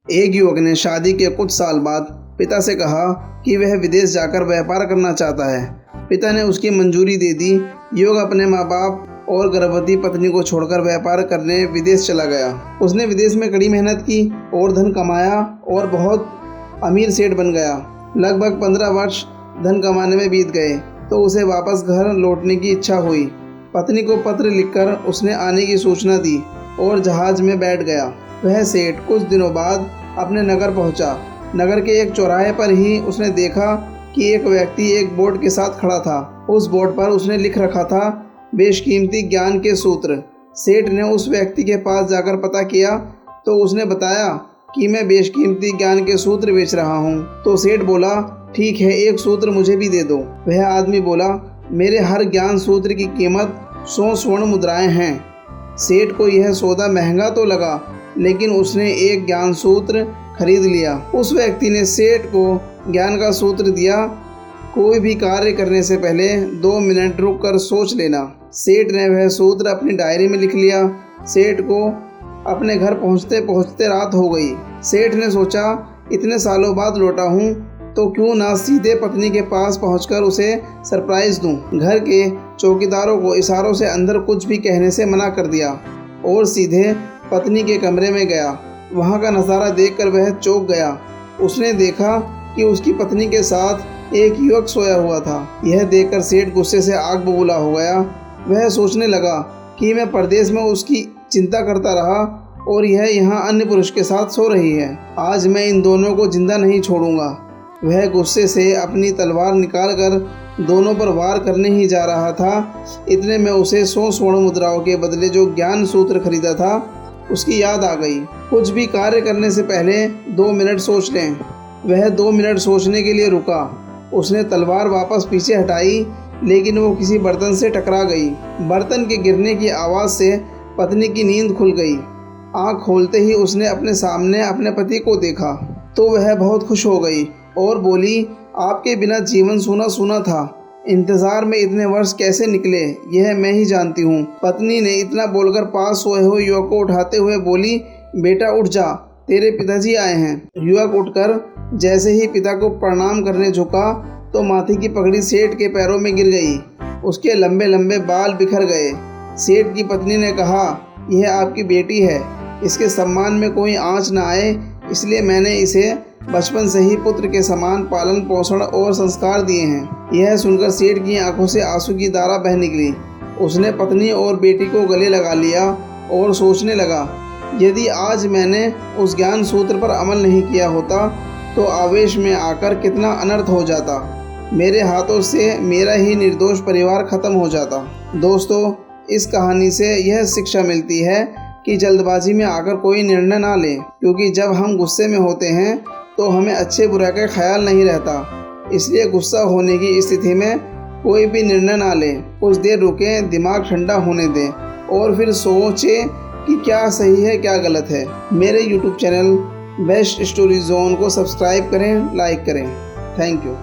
एक युवक ने शादी के कुछ साल बाद पिता से कहा कि वह विदेश जाकर व्यापार करना चाहता है। पिता ने उसकी मंजूरी दे दी। युवक अपने माँ बाप और गर्भवती पत्नी को छोड़कर व्यापार करने विदेश चला गया। उसने विदेश में कड़ी मेहनत की और धन कमाया और बहुत अमीर सेठ बन गया। लगभग 15 वर्ष धन कमाने में बीत गए तो उसे वापस घर लौटने की इच्छा हुई। पत्नी को पत्र लिखकर उसने आने की सूचना दी और जहाज में बैठ गया। वह सेठ कुछ दिनों बाद अपने नगर पहुंचा। नगर के एक चौराहे पर ही उसने देखा कि एक व्यक्ति एक बोर्ड के साथ खड़ा था। उस बोर्ड पर उसने लिख रखा था, बेशकीमती ज्ञान के सूत्र। सेठ ने उस व्यक्ति के पास जाकर पता किया तो उसने बताया कि मैं बेशकीमती ज्ञान के सूत्र बेच रहा हूँ। तो सेठ बोला, ठीक है, एक सूत्र मुझे भी दे दो। वह आदमी बोला, मेरे हर ज्ञान सूत्र की कीमत 100 स्वर्ण मुद्राएं हैं। सेठ को यह सौदा महंगा तो लगा, लेकिन उसने एक ज्ञान सूत्र खरीद लिया। उस व्यक्ति ने सेठ को ज्ञान का सूत्र दिया, कोई भी कार्य करने से पहले 2 मिनट रुक कर सोच लेना। सेठ ने वह सूत्र अपनी डायरी में लिख लिया। सेठ को अपने घर पहुंचते पहुंचते रात हो गई। सेठ ने सोचा, इतने सालों बाद लौटा हूं तो क्यों ना सीधे पत्नी के पास पहुंचकर उसे सरप्राइज दूं। घर के चौकीदारों को इशारों से अंदर कुछ भी कहने से मना कर दिया और सीधे पत्नी के कमरे में गया। वहां का नज़ारा देखकर वह चौंक गया। उसने देखा कि उसकी पत्नी के साथ एक युवक सोया हुआ था। यह देखकर सेठ गुस्से से आग बबूला हो गया। वह सोचने लगा कि मैं परदेश में उसकी चिंता करता रहा और यह यहाँ अन्य पुरुष के साथ सो रही है। आज मैं इन दोनों को जिंदा नहीं छोड़ूंगा। वह गुस्से से अपनी तलवार निकालकर दोनों पर वार करने ही जा रहा था। इतने में उसे 100 स्वर्ण मुद्राओं के बदले जो ज्ञान सूत्र खरीदा था उसकी याद आ गई। कुछ भी कार्य करने से पहले 2 मिनट सोच लें। वह 2 मिनट सोचने के लिए रुका। उसने तलवार वापस पीछे हटाई, लेकिन वो किसी बर्तन से टकरा गई। बर्तन के गिरने की आवाज़ से पत्नी की नींद खुल गई। आँख खोलते ही उसने अपने सामने अपने पति को देखा तो वह बहुत खुश हो गई और बोली, आपके बिना जीवन सूना सूना था। इंतज़ार में इतने वर्ष कैसे निकले यह मैं ही जानती हूँ। पत्नी ने इतना बोलकर पास सोए हुए युवक को उठाते हुए बोली, बेटा उठ जा, तेरे पिताजी आए हैं। युवक उठकर जैसे ही पिता को प्रणाम करने झुका तो माथे की पगड़ी सेठ के पैरों में गिर गई। उसके लंबे लंबे बाल बिखर गए। सेठ की पत्नी ने कहा, यह आपकी बेटी है, इसके सम्मान में कोई आँच न आए, इसलिए मैंने इसे बचपन से ही पुत्र के समान पालन पोषण और संस्कार दिए हैं। यह सुनकर सेठ की आंखों से आंसू की धारा बह निकली। उसने पत्नी और बेटी को गले लगा लिया और सोचने लगा, यदि आज मैंने उस ज्ञान सूत्र पर अमल नहीं किया होता तो आवेश में आकर कितना अनर्थ हो जाता। मेरे हाथों से मेरा ही निर्दोष परिवार खत्म हो जाता। दोस्तों, इस कहानी से यह शिक्षा मिलती है कि जल्दबाजी में आकर कोई निर्णय ना लें, क्योंकि जब हम गुस्से में होते हैं तो हमें अच्छे बुरा का ख्याल नहीं रहता। इसलिए गुस्सा होने की स्थिति में कोई भी निर्णय ना लें। कुछ देर रुकें, दिमाग ठंडा होने दें और फिर सोचें कि क्या सही है क्या गलत है। मेरे YouTube channel best story zone को सब्सक्राइब करें, लाइक करें। Thank you.